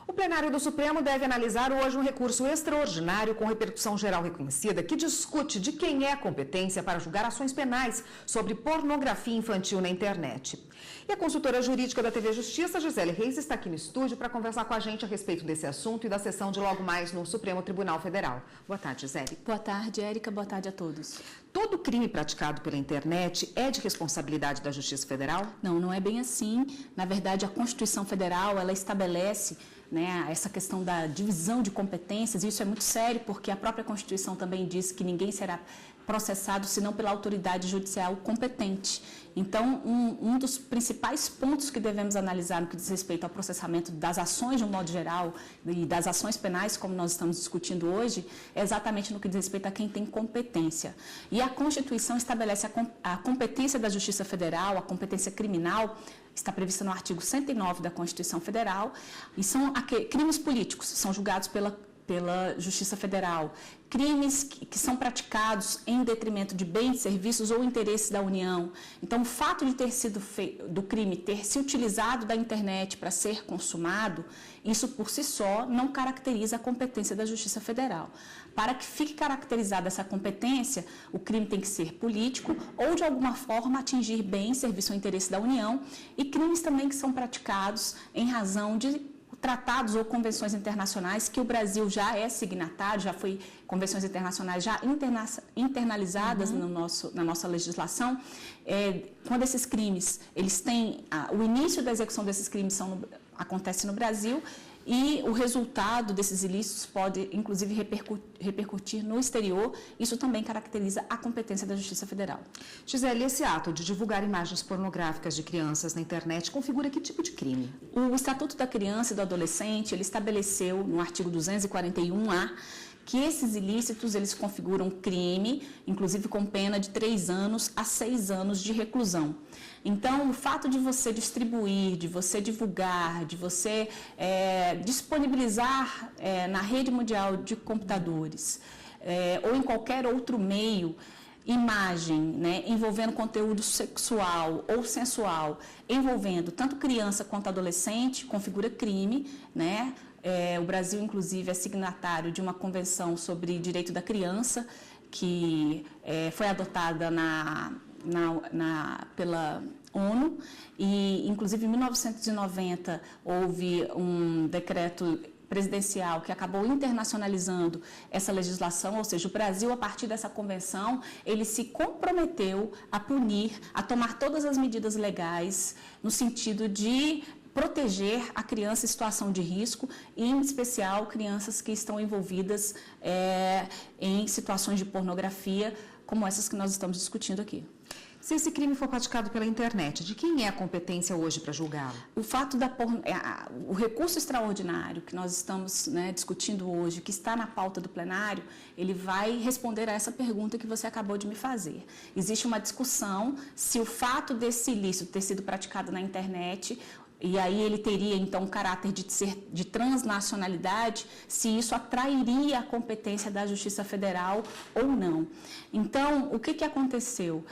O plenário do Supremo deve analisar hoje um recurso extraordinário com repercussão geral reconhecida que discute de quem é a competência para julgar ações penais sobre pornografia infantil na internet. E a consultora jurídica da TV Justiça, Gisele Reis, está aqui no estúdio para conversar com a gente a respeito desse assunto e da sessão de logo mais no Supremo Tribunal Federal. Boa tarde, Gisele. Boa tarde, Érica. Boa tarde a todos. Todo crime praticado pela internet é de responsabilidade da Justiça Federal? Não, não é bem assim. Na verdade, a Constituição Federal, ela estabelece essa questão da divisão de competências, e isso é muito sério, porque a própria Constituição também diz que ninguém será processado senão pela autoridade judicial competente. Então, um dos principais pontos que devemos analisar no que diz respeito ao processamento das ações de um modo geral e das ações penais, como nós estamos discutindo hoje, é exatamente no que diz respeito a quem tem competência. E a Constituição estabelece a competência da Justiça Federal, a competência criminal, está prevista no artigo 109 da Constituição Federal, e são crimes políticos, são julgados pela Justiça Federal, crimes que são praticados em detrimento de bens, serviços ou interesses da União. Então, o fato de ter sido do crime ter se utilizado da internet para ser consumado, isso por si só não caracteriza a competência da Justiça Federal. Para que fique caracterizada essa competência, o crime tem que ser político ou, de alguma forma, atingir bens, serviço ou interesse da União, e crimes também que são praticados em razão de tratados ou convenções internacionais que o Brasil já é signatário, já foi convenções internacionais já internalizadas na nossa legislação. Quando esses crimes, eles têm, o início da execução desses crimes acontece no Brasil, e o resultado desses ilícitos pode, inclusive, repercutir no exterior. Isso também caracteriza a competência da Justiça Federal. Gisele, esse ato de divulgar imagens pornográficas de crianças na internet configura que tipo de crime? O Estatuto da Criança e do Adolescente, ele estabeleceu, no artigo 241-A, que esses ilícitos, eles configuram crime, inclusive com pena de 3 anos a 6 anos de reclusão. Então, o fato de você distribuir, de você divulgar, de você disponibilizar na rede mundial de computadores ou em qualquer outro meio, imagem, envolvendo conteúdo sexual ou sensual, envolvendo tanto criança quanto adolescente, configura crime, o Brasil, inclusive, é signatário de uma convenção sobre direito da criança, que foi adotada pela ONU, e, inclusive, em 1990, houve um decreto presidencial que acabou internacionalizando essa legislação, ou seja, o Brasil, a partir dessa convenção, ele se comprometeu a punir, a tomar todas as medidas legais no sentido de proteger a criança em situação de risco, e, em especial, crianças que estão envolvidas em situações de pornografia, como essas que nós estamos discutindo aqui. Se esse crime for praticado pela internet, de quem é a competência hoje para julgá-lo? O fato o recurso extraordinário que nós estamos discutindo hoje, que está na pauta do plenário, ele vai responder a essa pergunta que você acabou de me fazer. Existe uma discussão se o fato desse ilícito ter sido praticado na internet, e aí ele teria, então, um caráter de transnacionalidade, se isso atrairia a competência da Justiça Federal ou não. Então, o que aconteceu?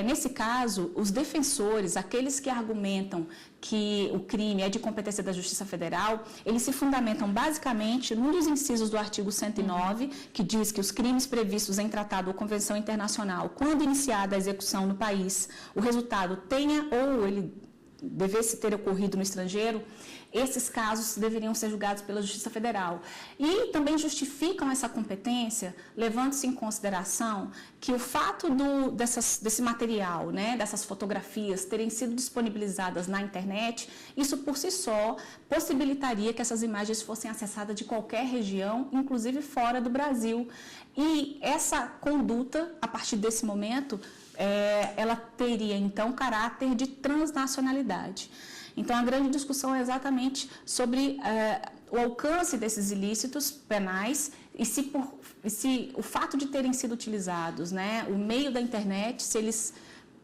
Nesse caso, os defensores, aqueles que argumentam que o crime é de competência da Justiça Federal, eles se fundamentam basicamente num dos incisos do artigo 109, que diz que os crimes previstos em tratado ou convenção internacional, quando iniciada a execução no país, o resultado tenha ou ele devesse ter ocorrido no estrangeiro, esses casos deveriam ser julgados pela Justiça Federal. E também justificam essa competência, levando-se em consideração que o fato desse material, dessas fotografias, terem sido disponibilizadas na internet, isso por si só possibilitaria que essas imagens fossem acessadas de qualquer região, inclusive fora do Brasil. E essa conduta, a partir desse momento, ela teria, então, caráter de transnacionalidade. Então, a grande discussão é exatamente sobre o alcance desses ilícitos penais e se o fato de terem sido utilizados, o meio da internet, se eles,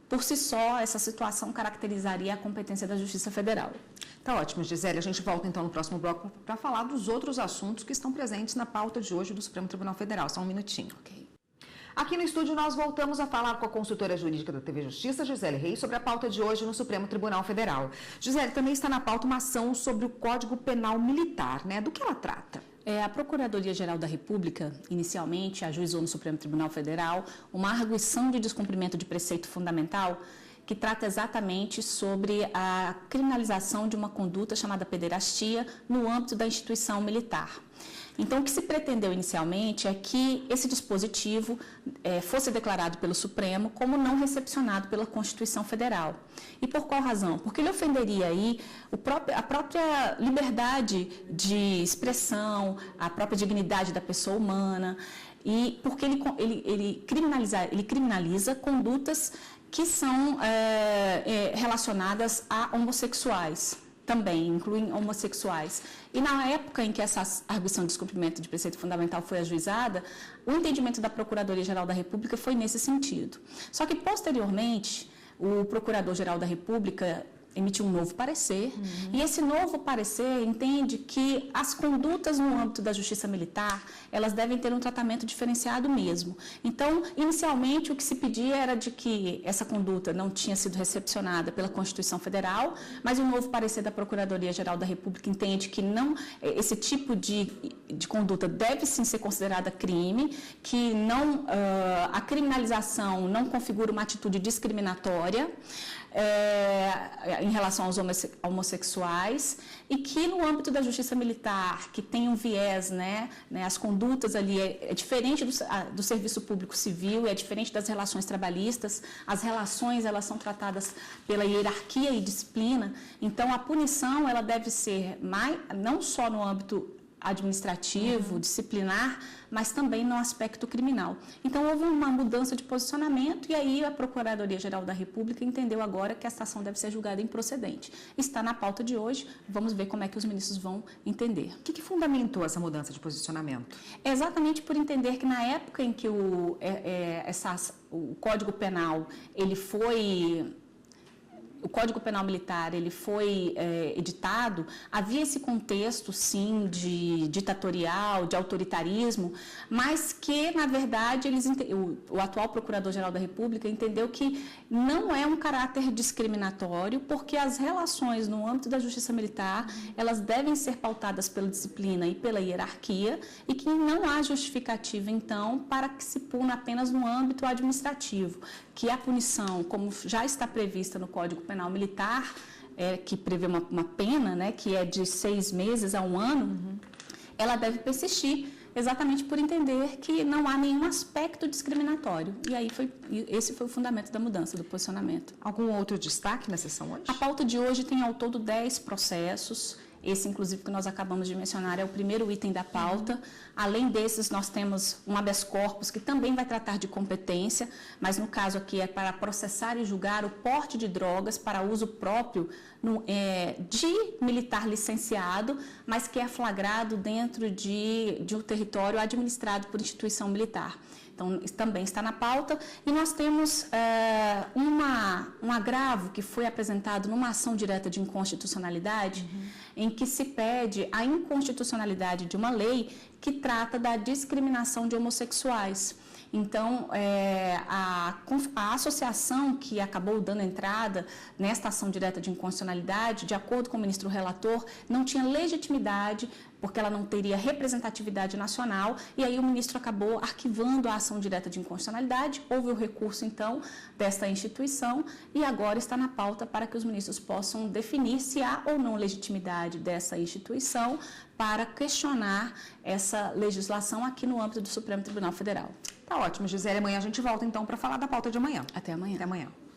por si só, essa situação caracterizaria a competência da Justiça Federal. Tá ótimo, Gisele. A gente volta, então, no próximo bloco para falar dos outros assuntos que estão presentes na pauta de hoje do Supremo Tribunal Federal. Só um minutinho. Ok. Aqui no estúdio nós voltamos a falar com a consultora jurídica da TV Justiça, Gisele Reis, sobre a pauta de hoje no Supremo Tribunal Federal. Gisele, também está na pauta uma ação sobre o Código Penal Militar, né? Do que ela trata? A Procuradoria-Geral da República, inicialmente, ajuizou no Supremo Tribunal Federal uma arguição de descumprimento de preceito fundamental que trata exatamente sobre a criminalização de uma conduta chamada pederastia no âmbito da instituição militar. Então, o que se pretendeu inicialmente é que esse dispositivo fosse declarado pelo Supremo como não recepcionado pela Constituição Federal. E por qual razão? Porque ele ofenderia aí a própria liberdade de expressão, a própria dignidade da pessoa humana, e porque ele criminaliza condutas que são relacionadas a homossexuais. Também incluem homossexuais. E na época em que essa arguição de descumprimento de preceito fundamental foi ajuizada, o entendimento da Procuradoria-Geral da República foi nesse sentido. Só que, posteriormente, o Procurador-Geral da República emitiu um novo parecer, e esse novo parecer entende que as condutas no âmbito da justiça militar, elas devem ter um tratamento diferenciado mesmo. Então, inicialmente, o que se pedia era de que essa conduta não tinha sido recepcionada pela Constituição Federal, mas o novo parecer da Procuradoria-Geral da República entende que não, esse tipo de conduta deve sim ser considerada crime, que não, a criminalização não configura uma atitude discriminatória, em relação aos homossexuais, e que no âmbito da justiça militar, que tem um viés, as condutas ali é diferente do serviço público civil, é diferente das relações trabalhistas, as relações elas são tratadas pela hierarquia e disciplina, então a punição ela deve ser não só no âmbito administrativo, disciplinar, mas também no aspecto criminal. Então, houve uma mudança de posicionamento e aí a Procuradoria-Geral da República entendeu agora que essa ação deve ser julgada improcedente. Está na pauta de hoje, vamos ver como é que os ministros vão entender. O que fundamentou essa mudança de posicionamento? É exatamente por entender que na época em que o Código Penal, o Código Penal Militar ele foi editado, havia esse contexto, sim, de ditatorial, de autoritarismo, mas que, na verdade, o atual Procurador-Geral da República entendeu que não é um caráter discriminatório, porque as relações no âmbito da justiça militar, elas devem ser pautadas pela disciplina e pela hierarquia, e que não há justificativa, então, para que se puna apenas no âmbito administrativo, que a punição, como já está prevista no Código Penal Militar, que prevê uma pena, que é de 6 meses a 1 ano, ela deve persistir, exatamente por entender que não há nenhum aspecto discriminatório. E aí esse foi o fundamento da mudança do posicionamento. Algum outro destaque na sessão hoje? A pauta de hoje tem ao todo 10 processos. Esse, inclusive, que nós acabamos de mencionar, é o primeiro item da pauta. Além desses, nós temos um habeas corpus, que também vai tratar de competência, mas no caso aqui é para processar e julgar o porte de drogas para uso próprio de militar licenciado, mas que é flagrado dentro de um território administrado por instituição militar. Então, também está na pauta. E nós temos um agravo que foi apresentado numa ação direta de inconstitucionalidade, em que se pede a inconstitucionalidade de uma lei que trata da discriminação de homossexuais. Então, a associação que acabou dando entrada nesta ação direta de inconstitucionalidade, de acordo com o ministro relator, não tinha legitimidade, porque ela não teria representatividade nacional, e aí o ministro acabou arquivando a ação direta de inconstitucionalidade, houve o recurso, então, desta instituição, e agora está na pauta para que os ministros possam definir se há ou não legitimidade dessa instituição para questionar essa legislação aqui no âmbito do Supremo Tribunal Federal. Tá ótimo, Gisele. Amanhã a gente volta, então, para falar da pauta de amanhã. Até amanhã. Até amanhã.